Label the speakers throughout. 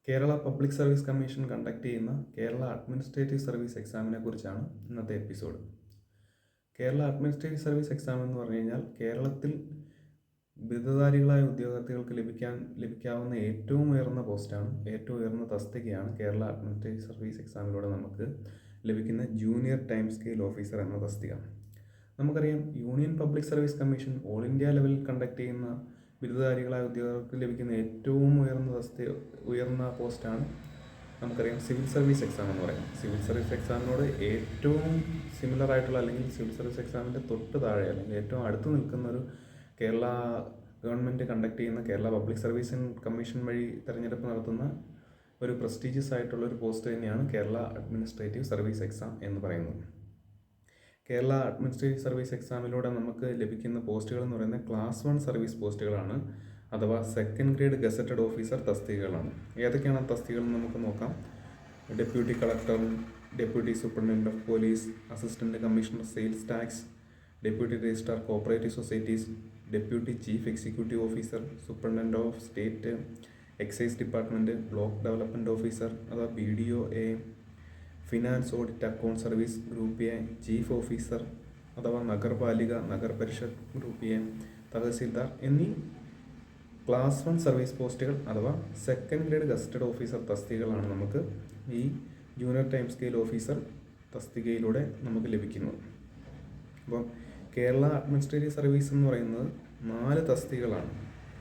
Speaker 1: Kerala public service commission conduct ചെയ്യുന്ന Kerala administrative service എക്സാമിനെ കുറിച്ചാണ് ഇന്നത്തെ episode. Kerala administrative service exam എന്ന് പറഞ്ഞു കഴിഞ്ഞാൽ കേരളത്തിൽ ബിരുദധാരികളായ ഉദ്യോഗാർത്ഥികൾക്ക് ലഭിക്കാവുന്ന ഏറ്റവും ഉയർന്ന പോസ്റ്റാണ്, ഏറ്റവും ഉയർന്ന തസ്തികയാണ് കേരള അഡ്മിനിസ്ട്രേറ്റീവ് സർവീസ് എക്സാമിലൂടെ നമുക്ക് ലഭിക്കുന്ന ജൂനിയർ ടൈം സ്കെയിൽ ഓഫീസർ എന്ന തസ്തിക. നമുക്കറിയാം, union public service commission all India ലെവലിൽ കണ്ടക്ട് ചെയ്യുന്ന ബിരുദധാരികളായ ഉദ്യോഗാർത്ഥികൾക്ക് ലഭിക്കുന്ന ഏറ്റവും ഉയർന്ന പോസ്റ്റാണ് നമുക്കറിയാം സിവിൽ സർവീസ് എക്സാം എന്ന് പറയുന്നത്. സിവിൽ സർവീസ് എക്സാമിനോട് ഏറ്റവും സിമിലർ ആയിട്ടുള്ള, അല്ലെങ്കിൽ സിവിൽ സർവീസ് എക്സാമിൻ്റെ തൊട്ട് താഴെ അല്ലെങ്കിൽ ഏറ്റവും അടുത്ത് നിൽക്കുന്ന ഒരു കേരള ഗവൺമെൻറ് കണ്ടക്ട് ചെയ്യുന്ന കേരള പബ്ലിക് സർവീസ് കമ്മീഷൻ വഴി തിരഞ്ഞെടുപ്പ് നടത്തുന്ന ഒരു പ്രസ്റ്റീജിയസ് ആയിട്ടുള്ള ഒരു പോസ്റ്റ് തന്നെയാണ് കേരള അഡ്മിനിസ്ട്രേറ്റീവ് സർവീസ് എക്സാം എന്ന് പറയുന്നത്. കേരള അഡ്മിനിസ്ട്രേറ്റീവ് സർവീസ് എക്സാമിലൂടെ നമുക്ക് ലഭിക്കുന്ന പോസ്റ്റുകൾ എന്ന് പറയുന്നത് ക്ലാസ് 1 സർവീസ് പോസ്റ്റുകളാണ്, അഥവാ സെക്കൻഡ് ഗ്രേഡ് ഗസറ്റഡ് ഓഫീസർ തസ്തികകളാണ്. ഏതൊക്കെയാണ് ആ തസ്തികകൾ നമുക്ക് നോക്കാം. Deputy collector, deputy superintendent of police, assistant commissioner sales tax, deputy registrar cooperative societies, deputy chief executive officer, superintendent of state excise department, block development officer അഥവാ BDO, finance audit account service group A, chief officer അഥവാ നഗർപാലിക നഗർപരിഷത്ത് group A, tahsildar എന്നീ class 1 service പോസ്റ്റുകൾ അഥവാ second grade gazetted officer തസ്തികകളാണ് നമുക്ക് ഈ junior time scale officer തസ്തികയിലൂടെ നമുക്ക് ലഭിക്കുന്നത്. അപ്പം കേരള അഡ്മിനിസ്ട്രേറ്റീവ് സർവീസ് എന്ന് പറയുന്നത് 4 തസ്തികകളാണ്.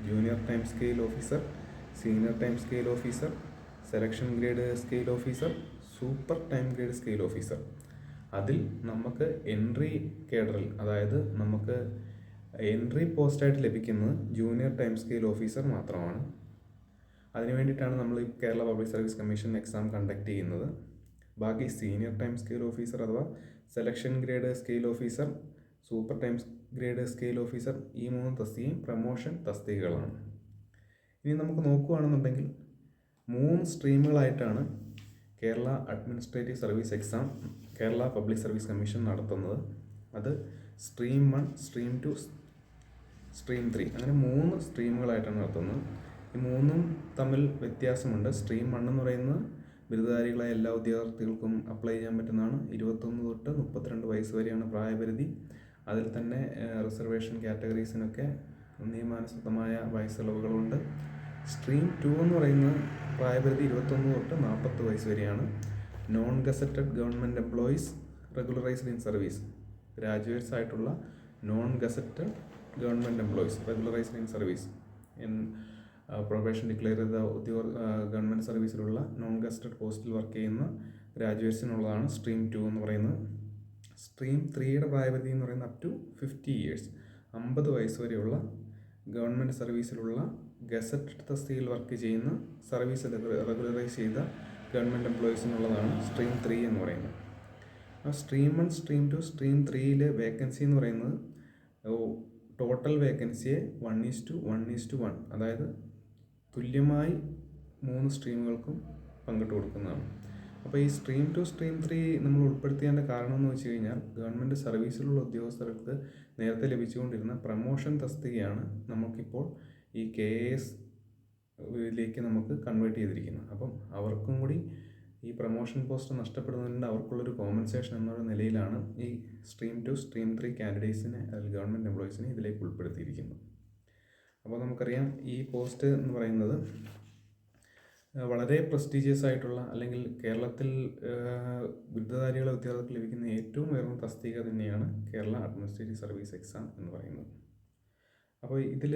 Speaker 1: Junior time scale officer, senior time scale officer, selection grade scale officer, super time grade scale officer. അതിൽ നമുക്ക് എൻട്രി കേഡറിൽ, അതായത് നമുക്ക് എൻട്രി പോസ്റ്റായിട്ട് ലഭിക്കുന്നത് ജൂനിയർ ടൈം സ്കെയിൽ ഓഫീസർ മാത്രമാണ്. അതിനു വേണ്ടിയിട്ടാണ് നമ്മൾ ഈ Kerala public service commission exam conduct ചെയ്യുന്നത്. ബാക്കി സീനിയർ ടൈം സ്കെയിൽ ഓഫീസർ അഥവാ selection grade scale officer, super time grade scale officer, ഈ 3 തസ്തികയും പ്രമോഷൻ തസ്തികകളാണ്. ഇനി നമുക്ക് നോക്കുകയാണെന്നുണ്ടെങ്കിൽ 3 സ്ട്രീമുകളായിട്ടാണ് Kerala administrative service exam Kerala public service commission നടത്തുന്നത്. അത് സ്ട്രീം 1, സ്ട്രീം 2, സ്ട്രീം 3 അങ്ങനെ 3 സ്ട്രീമുകളായിട്ടാണ് നടത്തുന്നത്. ഈ 3ഉം തമ്മിൽ വ്യത്യാസമുണ്ട്. സ്ട്രീം 1 എന്ന് പറയുന്നത് ബിരുദധാരികളായ എല്ലാ ഉദ്യോഗാർത്ഥികൾക്കും അപ്ലൈ ചെയ്യാൻ പറ്റുന്നതാണ്. 21 തൊട്ട് 32 വയസ്സ് വരെയാണ് പ്രായപരിധി. അതിൽ തന്നെ റിസർവേഷൻ കാറ്റഗറീസിനൊക്കെ നിയമാനുസൃതമായ വയസ്സിളവുകളുണ്ട്. സ്ട്രീം 2 എന്ന് പറയുന്നത് പ്രായപരിധി 21 തൊട്ട് 40 വയസ്സ് വരെയാണ്. Non gazetted government employees regularised in service, graduates ആയിട്ടുള്ള non gazetted government employees regularised in service, probation declare ചെയ്ത ഗവൺമെൻറ് സർവീസിലുള്ള നോൺ ഗസറ്റഡ് പോസ്റ്റിൽ വർക്ക് ചെയ്യുന്ന ഗ്രാജുവേറ്റ്സിനുള്ളതാണ് സ്ട്രീം 2 എന്ന് പറയുന്നത്. സ്ട്രീം 3യുടെ പ്രായപരിധി എന്ന് പറയുന്നത് അപ് ടു 50 ഇയേഴ്സ്, 50 വയസ്സ് വരെയുള്ള ഗവൺമെൻറ് സർവീസിലുള്ള ഗസറ്റഡ് തസ്തികയിൽ വർക്ക് ചെയ്യുന്ന സർവീസ് റെഗുലറൈസ് ചെയ്ത ഗവൺമെൻറ് എംപ്ലോയീസിനുള്ളതാണ് സ്ട്രീം 3 എന്ന് പറയുന്നത്. ആ സ്ട്രീം 1, സ്ട്രീം 2, സ്ട്രീം 3യിലെ വേക്കൻസി എന്ന് പറയുന്നത് ടോട്ടൽ വേക്കൻസിയെ 1:1:1, അതായത് തുല്യമായി 3 സ്ട്രീമുകൾക്കും പങ്കിട്ട് കൊടുക്കുന്നതാണ്. അപ്പോൾ ഈ സ്ട്രീം 2, സ്ട്രീം 3 നമ്മൾ ഉൾപ്പെടുത്തിയതിൻ്റെ കാരണം എന്ന് വെച്ച് കഴിഞ്ഞാൽ ഗവൺമെൻറ് സർവീസിലുള്ള ഉദ്യോഗസ്ഥർക്ക് നേരത്തെ ലഭിച്ചുകൊണ്ടിരുന്ന പ്രമോഷൻ തസ്തികയാണ് നമുക്കിപ്പോൾ ഈ KAS ലേക്ക് നമുക്ക് കൺവേർട്ട് ചെയ്തിരിക്കുന്നത്. അപ്പം അവർക്കും കൂടി ഈ പ്രമോഷൻ പോസ്റ്റ് നഷ്ടപ്പെടുന്നതിൻ്റെ അവർക്കുള്ളൊരു കോമ്പൻസേഷൻ എന്നുള്ള നിലയിലാണ് ഈ സ്ട്രീം 2, സ്ട്രീം 3 കാൻഡിഡേറ്റ്സിനെ അല്ലെങ്കിൽ ഗവൺമെൻറ് എംപ്ലോയീസിനെ ഇതിലേക്ക് ഉൾപ്പെടുത്തിയിരിക്കുന്നത്. അപ്പോൾ നമുക്കറിയാം, ഈ പോസ്റ്റ് എന്ന് പറയുന്നത് വളരെ പ്രസ്റ്റീജിയസ് ആയിട്ടുള്ള, അല്ലെങ്കിൽ കേരളത്തിൽ ബിരുദധാരികളെ ഉദ്യോഗാർത്ഥികൾക്ക് ലഭിക്കുന്ന ഏറ്റവും ഉയർന്ന തസ്തിക തന്നെയാണ് കേരള അഡ്മിനിസ്ട്രേറ്റീവ് സർവീസ് എക്സാം എന്ന് പറയുന്നത്. അപ്പോൾ ഇതിൽ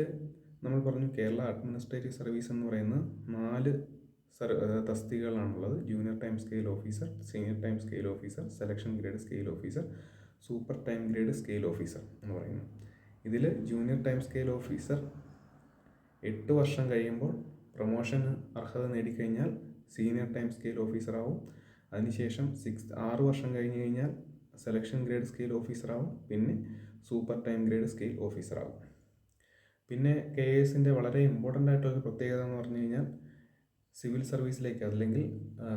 Speaker 1: നമ്മൾ പറഞ്ഞു, കേരള അഡ്മിനിസ്ട്രേറ്റീവ് സർവീസ് എന്ന് പറയുന്നത് 4 തസ്തികകളാണുള്ളത്. Junior time scale officer, senior time scale officer, selection grade scale officer, super time grade scale officer എന്ന് പറയുന്നത്. ഇതിൽ ജൂനിയർ ടൈം സ്കെയിൽ ഓഫീസർ 8 വർഷം കഴിയുമ്പോൾ പ്രൊമോഷന് അർഹത നേടിക്കഴിഞ്ഞാൽ സീനിയർ ടൈം സ്കെയിൽ ഓഫീസറാവും. അതിനുശേഷം 6 വർഷം കഴിഞ്ഞ് കഴിഞ്ഞാൽ സെലക്ഷൻ ഗ്രേഡ് സ്കെയിൽ ഓഫീസറാവും. പിന്നെ സൂപ്പർ ടൈം ഗ്രേഡ് സ്കെയിൽ ഓഫീസറാവും. പിന്നെ KASൻ്റെ വളരെ ഇമ്പോർട്ടൻ്റ് ആയിട്ടുള്ളൊരു പ്രത്യേകത എന്ന് പറഞ്ഞു കഴിഞ്ഞാൽ സിവിൽ സർവീസിലേക്ക്, അല്ലെങ്കിൽ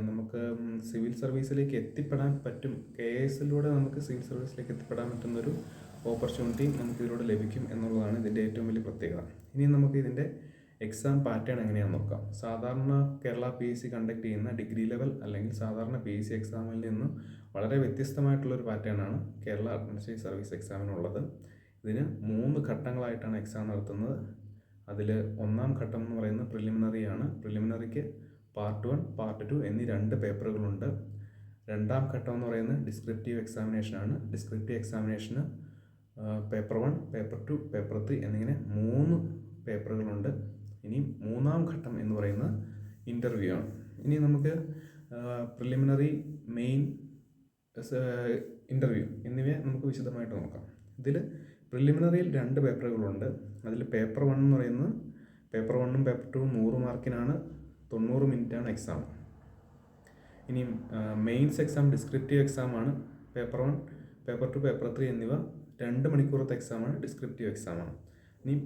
Speaker 1: നമുക്ക് സിവിൽ സർവീസിലേക്ക് എത്തിപ്പെടാൻ പറ്റും. KASലൂടെ നമുക്ക് സിവിൽ സർവീസിലേക്ക് എത്തിപ്പെടാൻ പറ്റുന്നൊരു ഓപ്പർച്യൂണിറ്റി നമുക്ക് ഇതിലൂടെ ലഭിക്കും എന്നുള്ളതാണ് ഇതിൻ്റെ ഏറ്റവും വലിയ പ്രത്യേകത. ഇനി നമുക്ക് ഇതിൻ്റെ എക്സാം പാറ്റേൺ എങ്ങനെയാണെന്ന് നോക്കാം. സാധാരണ കേരള PSC കണ്ടക്ട് ചെയ്യുന്ന ഡിഗ്രി ലെവൽ അല്ലെങ്കിൽ സാധാരണ PSC എക്സാമിൽ നിന്ന് വളരെ വ്യത്യസ്തമായിട്ടുള്ളൊരു പാറ്റേണാണ് കേരള അഡ്മിനിസ്ട്രേറ്റീവ് സർവീസ് എക്സാമിനുള്ളത്. ഇതിന് 3 ഘട്ടങ്ങളായിട്ടാണ് എക്സാം നടത്തുന്നത്. അതിൽ ഒന്നാം ഘട്ടം എന്ന് പറയുന്നത് പ്രിലിമിനറി ആണ്. പ്രിലിമിനറിക്ക് പാർട്ട് 1, പാർട്ട് 2 എന്നീ 2 പേപ്പറുകളുണ്ട്. രണ്ടാം ഘട്ടം എന്ന് പറയുന്നത് ഡിസ്ക്രിപ്റ്റീവ് എക്സാമിനേഷനാണ്. ഡിസ്ക്രിപ്റ്റീവ് എക്സാമിനേഷന് പേപ്പർ 1, പേപ്പർ 2, പേപ്പർ 3 എന്നിങ്ങനെ 3 പേപ്പറുകളുണ്ട്. ഇനി മൂന്നാം ഘട്ടം എന്ന് പറയുന്നത് ഇൻ്റർവ്യൂ ആണ്. ഇനി നമുക്ക് പ്രിലിമിനറി, മെയിൻ, ഇൻ്റർവ്യൂ എന്നിവയെ നമുക്ക് വിശദമായിട്ട് നോക്കാം. ഇതിൽ പ്രിലിമിനറിയിൽ 2 പേപ്പറുകളുണ്ട്. അതിൽ പേപ്പർ 1 എന്ന് പറയുന്നത് പേപ്പർ 1ഉം പേപ്പർ 2ഉം 100 മാർക്കിനാണ്, 90 മിനിറ്റാണ് എക്സാം. ഇനി മെയിൻസ് എക്സാം ഡിസ്ക്രിപ്റ്റീവ് എക്സാമാണ്. പേപ്പർ 1, പേപ്പർ 2, പേപ്പർ 3 എന്നിവ 2 മണിക്കൂറത്തെ എക്സാമാണ്, ഡിസ്ക്രിപ്റ്റീവ് എക്സാമാണ്. ഇനി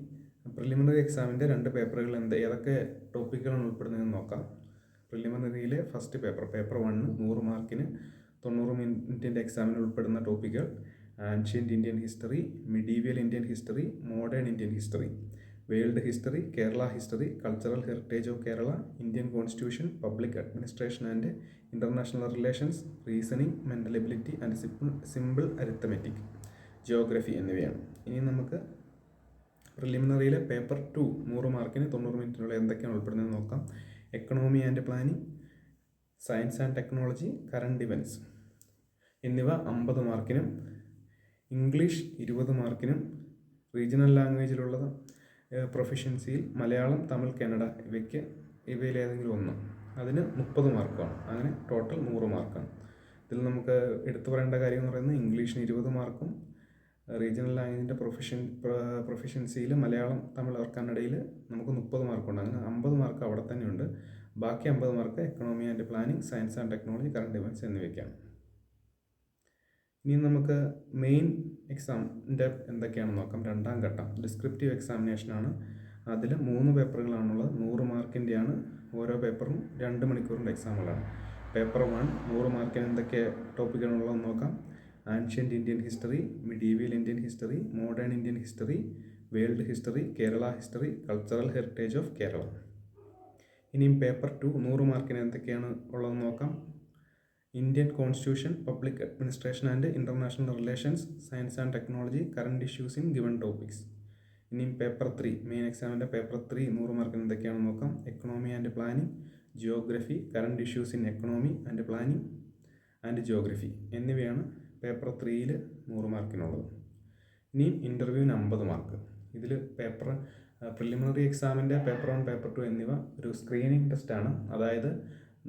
Speaker 1: പ്രിലിമിനറി എക്സാമിൻ്റെ 2 പേപ്പറുകൾ ഏതൊക്കെ ടോപ്പിക്കുകളാണ് ഉൾപ്പെടുന്നതെന്ന് നോക്കാം. പ്രിലിമിനറിയിലെ ഫസ്റ്റ് പേപ്പർ 1 100 മാർക്കിന് 90 മിനിറ്റിൻ്റെ എക്സാമിന് ഉൾപ്പെടുന്ന ടോപ്പിക്കുകൾ ancient Indian history, medieval Indian history, modern Indian history, world history, Kerala history, cultural heritage of Kerala, Indian constitution, public administration and international relations, reasoning, mental ability and simple arithmetic, geography എന്നിവയാണ്. ഇനി നമുക്ക് പ്രിലിമിനറിയിലെ paper 2 100 മാർക്കിന് 90 മിനിറ്റിനുള്ള എന്തൊക്കെയാണ് ഉൾപ്പെടുന്നതെന്ന് നോക്കാം. Economy and planning, science and technology, current events എന്നിവ 50 മാർക്കിനും, English 20 മാർക്കിനും, regional ലാംഗ്വേജിലുള്ള പ്രൊഫഷ്യൻസിയിൽ Malayalam, Tamil, Kannada ഇവയിലേതെങ്കിലും ഒന്ന് അതിന് 30 മാർക്കാണ്. അങ്ങനെ ടോട്ടൽ 100 മാർക്കാണ്. ഇതിൽ നമുക്ക് എടുത്തു പറയേണ്ട കാര്യം എന്ന് പറയുന്നത് ഇംഗ്ലീഷിന് 20 മാർക്കും, റീജിയണൽ ലാംഗ്വേജിൻ്റെ പ്രൊഫഷ്യൻസിയിൽ മലയാളം, തമിഴ്, കന്നഡയിൽ നമുക്ക് 30 മാർക്കുണ്ട്. അങ്ങനെ 50 മാർക്ക് അവിടെ തന്നെയുണ്ട്. ബാക്കി 50 mark economy and planning, science and technology, current events എന്നിവയ്ക്കാണ്. ഇനി നമുക്ക് മെയിൻ എക്സാമിൻ്റെ എന്തൊക്കെയാണെന്ന് നോക്കാം. രണ്ടാം ഘട്ടം ഡിസ്ക്രിപ്റ്റീവ് എക്സാമിനേഷനാണ്. അതിൽ 3 പേപ്പറുകളാണുള്ളത്. 100 മാർക്കിൻ്റെയാണ്. ഓരോ പേപ്പറും 2 മണിക്കൂറിൻ്റെ എക്സാമുകളാണ്. പേപ്പർ 1 100 മാർക്കിന് എന്തൊക്കെ ടോപ്പിക്കാണുള്ളതെന്ന് നോക്കാം. Ancient Indian history, medieval Indian history, modern Indian history, world history, Kerala history, cultural heritage of Kerala. ഇനിയും പേപ്പർ 2 100 മാർക്കിന് എന്തൊക്കെയാണ് ഉള്ളതെന്ന് നോക്കാം. Indian constitution, public administration and international relations, science and technology, current issues in given topics. ഇനിയും paper 3 main എക്സാമിൻ്റെ paper 3 100 മാർക്കിന് എന്തൊക്കെയാണെന്ന് നോക്കാം. Economy and planning, geography, current issues in economy and planning and geography എന്നിവയാണ് പേപ്പർ 3യിൽ 100 മാർക്കിനുള്ളത്. ഇനിയും ഇൻ്റർവ്യൂവിന് 50 mark. ഇതിൽ preliminary എക്സാമിൻ്റെ പേപ്പർ 1, പേപ്പർ 2 എന്നിവ ഒരു സ്ക്രീനിങ് ടെസ്റ്റാണ്. അതായത്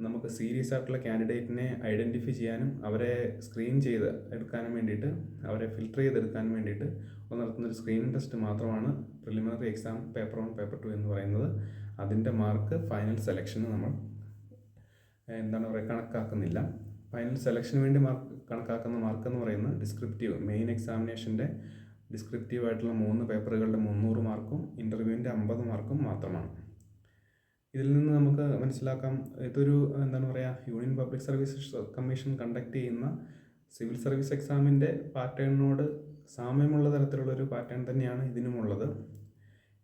Speaker 1: നമുക്ക് സീരിയസ് ആയിട്ടുള്ള കാൻഡിഡേറ്റിനെ ഐഡൻറ്റിഫൈ ചെയ്യാനും അവരെ സ്ക്രീൻ ചെയ്ത് എടുക്കാനും വേണ്ടിയിട്ട്, അവരെ ഫിൽട്ടർ ചെയ്തെടുക്കാനും വേണ്ടിയിട്ട് നടത്തുന്നൊരു സ്ക്രീനിങ് ടെസ്റ്റ് മാത്രമാണ് പ്രിലിമിനറി എക്സാം പേപ്പർ 1, പേപ്പർ 2 എന്ന് പറയുന്നത്. അതിൻ്റെ മാർക്ക് ഫൈനൽ സെലക്ഷന് നമ്മൾ കണക്കാക്കുന്നില്ല. ഫൈനൽ സെലക്ഷന് വേണ്ടി കണക്കാക്കുന്ന മാർക്ക് എന്ന് പറയുന്നത് ഡിസ്ക്രിപ്റ്റീവ് മെയിൻ എക്സാമിനേഷൻ്റെ ഡിസ്ക്രിപ്റ്റീവ് ആയിട്ടുള്ള 3 പേപ്പറുകളുടെ 300 മാർക്കും ഇൻ്റർവ്യൂവിൻ്റെ 50 മാർക്കും മാത്രമാണ്. ഇതിൽ നിന്ന് നമുക്ക് മനസ്സിലാക്കാം, ഇതൊരു union public service commission conduct ചെയ്യുന്ന സിവിൽ സർവീസ് എക്സാമിൻ്റെ പാറ്റേണിനോട് സാമ്യമുള്ള തരത്തിലുള്ളൊരു പാറ്റേൺ തന്നെയാണ് ഇതിനുമുള്ളത്.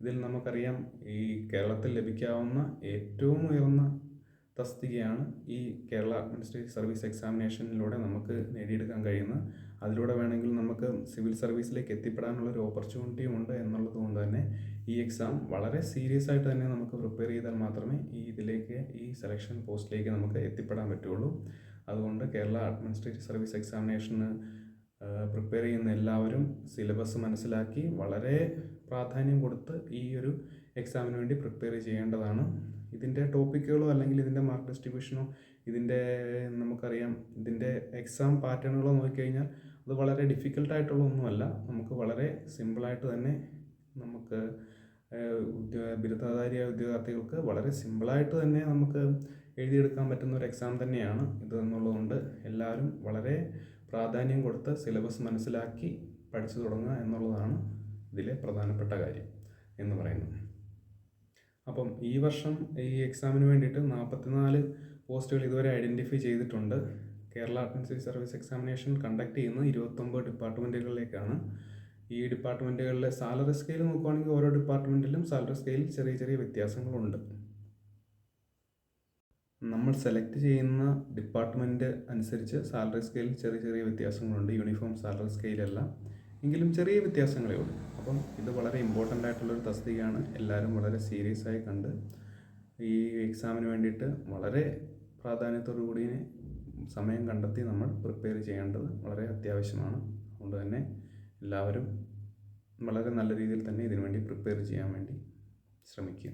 Speaker 1: ഇതിൽ നമുക്കറിയാം, ഈ കേരളത്തിൽ ലഭിക്കാവുന്ന ഏറ്റവും ഉയർന്ന തസ്തികയാണ് ഈ കേരള അഡ്മിനിസ്ട്രേറ്റീവ് സർവീസ് എക്സാമിനേഷനിലൂടെ നമുക്ക് നേടിയെടുക്കാൻ കഴിയുന്നത്. അതിലൂടെ വേണമെങ്കിൽ നമുക്ക് സിവിൽ സർവീസിലേക്ക് എത്തിപ്പെടാനുള്ളൊരു ഓപ്പർച്യൂണിറ്റിയും ഉണ്ട് എന്നുള്ളത് കൊണ്ട് തന്നെ ഈ എക്സാം വളരെ സീരിയസ് ആയിട്ട് തന്നെ നമുക്ക് പ്രിപ്പയർ ചെയ്താൽ മാത്രമേ ഈ സെലക്ഷൻ പോസ്റ്റിലേക്ക് നമുക്ക് എത്തിപ്പെടാൻ പറ്റുള്ളൂ. അതുകൊണ്ട് കേരള അഡ്മിനിസ്ട്രേറ്റീവ് സർവീസ് എക്സാമിനേഷന് പ്രിപ്പയർ ചെയ്യുന്ന എല്ലാവരും സിലബസ് മനസ്സിലാക്കി വളരെ പ്രാധാന്യം കൊടുത്ത് ഈ ഒരു എക്സാമിന് വേണ്ടി പ്രിപ്പയർ ചെയ്യേണ്ടതാണ്. ഇതിൻ്റെ ടോപ്പിക്കുകളോ അല്ലെങ്കിൽ ഇതിൻ്റെ മാർക്ക് ഡിസ്ട്രിബ്യൂഷനോ നമുക്കറിയാം, ഇതിൻ്റെ എക്സാം പാറ്റേണുകളോ നോക്കിക്കഴിഞ്ഞാൽ അത് വളരെ ഡിഫിക്കൽട്ടായിട്ടുള്ള ഒന്നുമല്ല. നമുക്ക് വളരെ സിമ്പിളായിട്ട് തന്നെ നമുക്ക് ബിരുദധാരിയായ ഉദ്യോഗാർത്ഥികൾക്ക് വളരെ സിമ്പിളായിട്ട് തന്നെ നമുക്ക് എഴുതിയെടുക്കാൻ പറ്റുന്ന ഒരു എക്സാം തന്നെയാണ് ഇത് എന്നുള്ളതുകൊണ്ട് എല്ലാവരും വളരെ പ്രാധാന്യം കൊടുത്ത് സിലബസ് മനസ്സിലാക്കി പഠിച്ചു തുടങ്ങുക എന്നുള്ളതാണ് ഇതിലെ പ്രധാനപ്പെട്ട കാര്യം എന്ന് പറയുന്നത്. അപ്പം ഈ വർഷം ഈ എക്സാമിന് വേണ്ടിയിട്ട് 44 പോസ്റ്റുകൾ ഇതുവരെ ഐഡൻറ്റിഫൈ ചെയ്തിട്ടുണ്ട്. Kerala administrative service examination conduct ചെയ്യുന്നത് 29 ഡിപ്പാർട്ട്മെൻറ്റുകളിലേക്കാണ്. ഈ ഡിപ്പാർട്ട്മെൻറ്റുകളിലെ സാലറി സ്കെയിൽ നോക്കുകയാണെങ്കിൽ ഓരോ ഡിപ്പാർട്ട്മെൻറ്റിലും സാലറി സ്കെയിൽ ചെറിയ ചെറിയ വ്യത്യാസങ്ങളുണ്ട്. നമ്മൾ സെലക്ട് ചെയ്യുന്ന ഡിപ്പാർട്ട്മെൻറ്റ് അനുസരിച്ച് സാലറി സ്കെയിൽ ചെറിയ ചെറിയ വ്യത്യാസങ്ങളുണ്ട്. യൂണിഫോം സാലറി സ്കെയിലല്ല, എങ്കിലും ചെറിയ വ്യത്യാസങ്ങളേ ഉള്ളൂ. അപ്പം ഇത് വളരെ ഇമ്പോർട്ടൻ്റ് ആയിട്ടുള്ളൊരു തസ്തികയാണ്. എല്ലാവരും വളരെ സീരിയസ് ആയി കണ്ട് ഈ എക്സാമിന് വേണ്ടിയിട്ട് വളരെ പ്രാധാന്യത്തോടു കൂടി സമയം കണ്ടെത്തി നമ്മൾ പ്രിപ്പയർ ചെയ്യേണ്ടത് വളരെ അത്യാവശ്യമാണ്. അതുകൊണ്ട് തന്നെ എല്ലാവരും വളരെ നല്ല രീതിയിൽ തന്നെ ഇതിനുവേണ്ടി പ്രിപ്പയർ ചെയ്യാൻ വേണ്ടി ശ്രമിക്കുക.